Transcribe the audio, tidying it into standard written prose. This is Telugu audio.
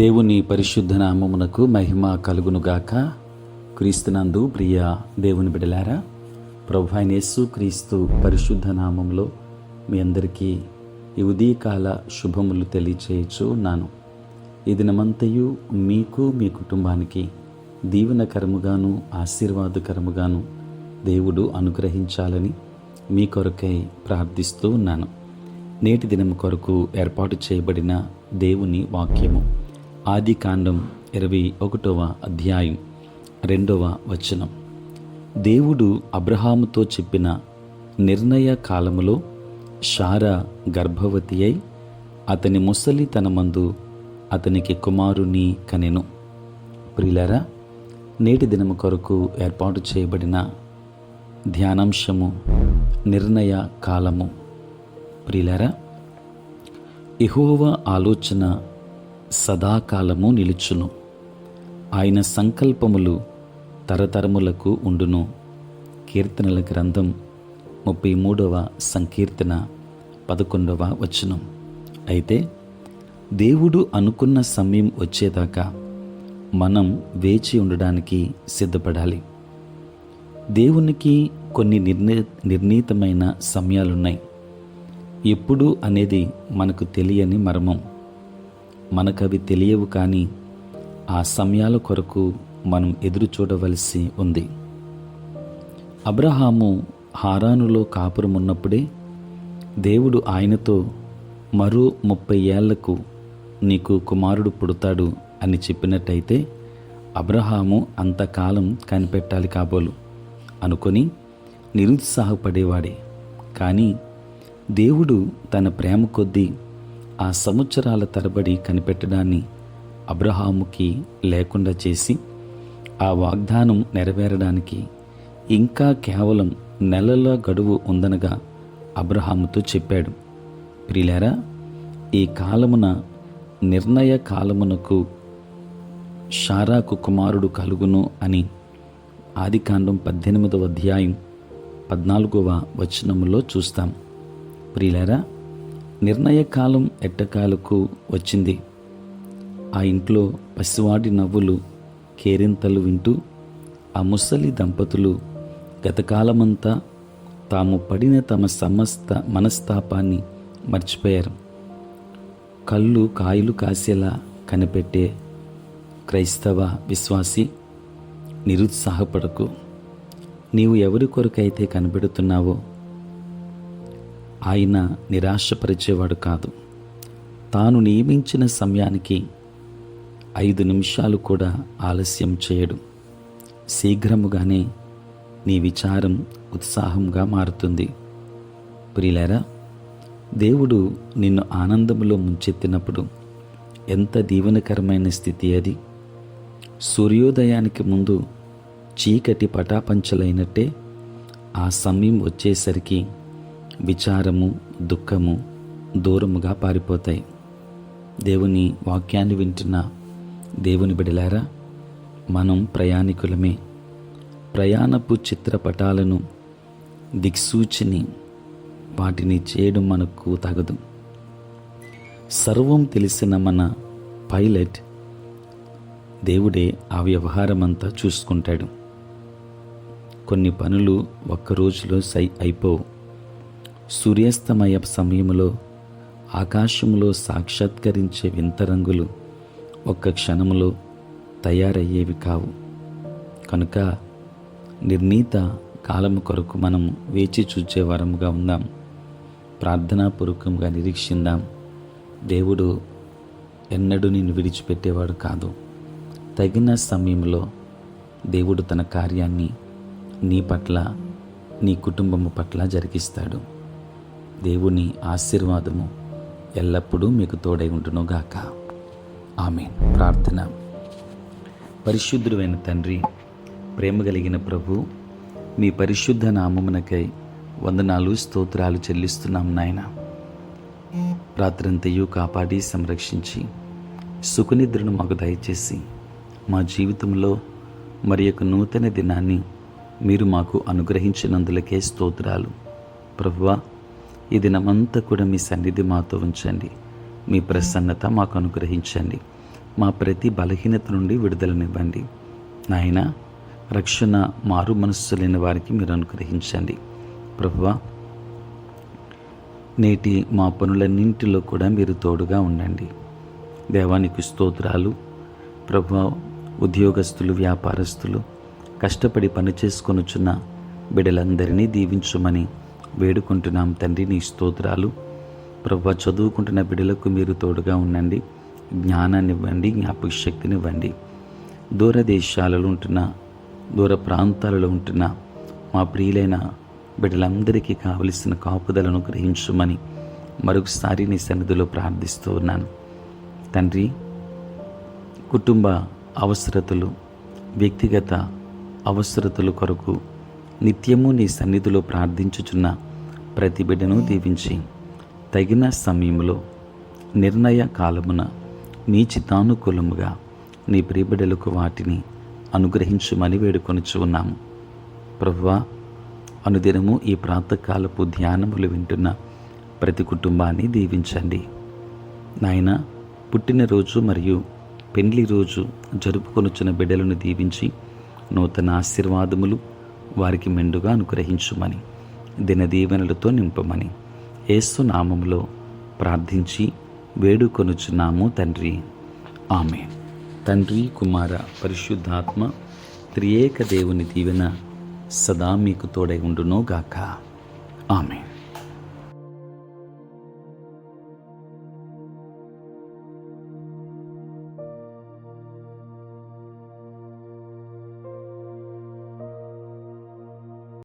దేవుని పరిశుద్ధ నామమునకు మహిమ కలుగునుగాక. క్రీస్తునందు ప్రియ దేవుని బిడలారా, ప్రభువైన యేసు క్రీస్తు పరిశుద్ధ నామములో మీ అందరికీ ఈ ఉదయకాల శుభములు తెలియచేయచ్చు ఉన్నాను. ఈ దినమంతయు మీకు మీ కుటుంబానికి దీవెనకరముగాను ఆశీర్వాదకరముగాను దేవుడు అనుగ్రహించాలని మీ కొరకై ప్రార్థిస్తూ ఉన్నాను. నేటి దినం కొరకు ఏర్పాటు చేయబడిన దేవుని వాక్యము ఆదికాండం 21వ అధ్యాయం 2వ వచనం. దేవుడు అబ్రహాముతో చెప్పిన నిర్ణయ కాలములో శారా గర్భవతి అయి అతని ముసలితనమందు అతనికి కుమారుని కనెను. ప్రియులారా, నేటి దినము కొరకు ఏర్పాటు చేయబడిన ధ్యానాంశము నిర్ణయ కాలము. ప్రియులారా, యెహోవా ఆలోచన సదాకాలము నిలుచును, ఆయన సంకల్పములు తరతరములకు ఉండును. కీర్తనల గ్రంథం 33వ సంకీర్తన 11వ వచనం. అయితే దేవుడు అనుకున్న సమయం వచ్చేదాకా మనం వేచి ఉండడానికి సిద్ధపడాలి. దేవునికి కొన్ని నిర్ణీతమైన సమయాలున్నాయి. ఎప్పుడు అనేది మనకు తెలియని మర్మం. మనకవి తెలియవు, కానీ ఆ సమయాల కొరకు మనం ఎదురు చూడవలసి ఉంది. అబ్రహాము హారానులో కాపురం ఉన్నప్పుడే దేవుడు ఆయనతో మరో 30 ఏళ్లకు నీకు కుమారుడు పుడతాడు అని చెప్పినట్టయితే అబ్రహాము అంతకాలం కనిపెట్టాలి కాబోలు అనుకొని నిరుత్సాహపడేవాడే. కానీ దేవుడు తన ప్రేమ కొద్దీ ఆ సంవత్సరాల తరబడి కనిపెట్టడాన్ని అబ్రహాముకి లేకుండా చేసి ఆ వాగ్దానం నెరవేరడానికి ఇంకా కేవలం నెలల గడువు ఉందనగా అబ్రహాముతో చెప్పాడు. ప్రియులారా, ఈ కాలమున నిర్ణయ కాలమునకు శారాకు కుమారుడు కలుగును అని ఆదికాండం 18వ అధ్యాయం 14వ వచనములో చూస్తాం. ప్రియులారా, నిర్ణయకాలం ఎట్టకాలకు వచ్చింది. ఆ ఇంట్లో పసివాడి నవ్వులు, కేరింతలు వింటూ ఆ ముసలి దంపతులు గతకాలమంతా తాము పడిన తమ సమస్త మనస్తాపాన్ని మర్చిపోయారు. కళ్ళు కాయలు కాసేలా కనిపెట్టే క్రైస్తవ విశ్వాసి, నిరుత్సాహపడకు. నీవు ఎవరి కొరకైతే కనిపెడుతున్నావో ఆయన నిరాశపరిచేవాడు కాదు. తాను నియమించిన సమయానికి 5 నిమిషాలు కూడా ఆలస్యం చేయడు. శీఘ్రముగానే నీ విచారం ఉత్సాహంగా మారుతుంది. ప్రియులారా, దేవుడు నిన్ను ఆనందములో ముంచెత్తినప్పుడు ఎంత దీవెనకరమైన స్థితి అది. సూర్యోదయానికి ముందు చీకటి పటాపంచలైనట్టే ఆ సమయం వచ్చేసరికి విచారము, దుఃఖము దూరముగా పారిపోతాయి. దేవుని వాక్యాన్ని వింటున్న దేవుని బిడలారా, మనం ప్రయాణికులమే. ప్రయాణపు చిత్రపటాలను, దిక్సూచిని వాటిని చేయడం మనకు తగదు. సర్వం తెలిసిన మన పైలట్ దేవుడే ఆ వ్యవహారమంతా చూసుకుంటాడు. కొన్ని పనులు ఒక్క రోజులో అయిపోవు. సూర్యాస్తమయ సమయంలో ఆకాశంలో సాక్షాత్కరించే వింత రంగులు ఒక్క క్షణంలో తయారయ్యేవి కావు. కనుక నిర్ణీత కాలము కొరకు మనం వేచి చూచే వరముగా ఉందాం. ప్రార్థనాపూర్వకంగా నిరీక్షిందాం. దేవుడు ఎన్నడూ నిన్ను విడిచిపెట్టేవాడు కాదు. తగిన సమయంలో దేవుడు తన కార్యాన్ని నీ పట్ల, నీ కుటుంబము పట్ల జరిగిస్తాడు. దేవుని ఆశీర్వాదము ఎల్లప్పుడూ మీకు తోడై ఉండునుగాక. ఆమేన్. ప్రార్థన. పరిశుద్ధుడైన తండ్రి, ప్రేమ కలిగిన ప్రభు, మీ పరిశుద్ధ నామమునకై వందనాలు, స్తోత్రాలు చెల్లిస్తున్నాం నాయన. రాత్రంతయు కాపాడి సంరక్షించి సుఖనిద్రను మాకు దయచేసి మా జీవితంలో మరి యొక్క నూతన దినాన్ని మీరు మాకు అనుగ్రహించినందులకే స్తోత్రాలు. ప్రభువా, ఈ దినమంతా కూడా మీ సన్నిధి మాతో ఉంచండి. మీ ప్రసన్నత మాకు అనుగ్రహించండి. మా ప్రతి బలహీనత నుండి విడుదలనివ్వండి. నాయన, రక్షణ మారు మనస్సు లేని వారికి మీరు అనుగ్రహించండి. ప్రభువా, నేటి మా పనులన్నింటిలో కూడా మీరు తోడుగా ఉండండి. దేవానికి స్తోత్రాలు. ప్రభువా, ఉద్యోగస్తులు, వ్యాపారస్తులు, కష్టపడి పని చేసుకొనుచున్న బిడ్డలందరినీ దీవించమని వేడుకుంటున్నాం తండ్రి. నీ స్తోత్రాలు. ప్రభువా, చదువుకుంటున్న బిడ్డలకు మీరు తోడుగా ఉండండి. జ్ఞానాన్ని ఇవ్వండి, జ్ఞాపక శక్తిని ఇవ్వండి. దూర దేశాలలో ఉంటున్న, దూర ప్రాంతాలలో ఉంటున్న మా ప్రియులైన బిడ్డలందరికీ కావలసిన కాపుదలను గ్రహించమని మరొకసారి నీ సన్నిధిలో ప్రార్థిస్తూ ఉన్నాను తండ్రి. కుటుంబ అవసరతలు, వ్యక్తిగత అవసరతల కొరకు నిత్యము నీ సన్నిధిలో ప్రార్థించుచున్న ప్రతి బిడ్డను దీవించి తగిన సమయంలో నిర్ణయ కాలమున నీ చిత్తానుకూలముగా నీ ప్రియబిడ్డలకు వాటిని అనుగ్రహించుమని వేడుకొనుచు ఉన్నాము. ప్రభువా, అనుదినము ఈ ప్రాతకాలపు ధ్యానములు వింటున్న ప్రతి కుటుంబాన్ని దీవించండి. నాయన, పుట్టినరోజు మరియు పెండ్లి రోజు జరుపుకొనుచున్న బిడ్డలను దీవించి నూతన ఆశీర్వాదములు వారికి మెండుగా అనుగ్రహించుమని, దినదీవెనలతో నింపమని యేసు నామములో ప్రార్థించి వేడుకొనుచున్నాము తండ్రి. ఆమేన్. తండ్రి, కుమార, పరిశుద్ధాత్మ త్రియేక దేవుని దీవెన సదా మీకు తోడై ఉండునోగాక. ఆమేన్.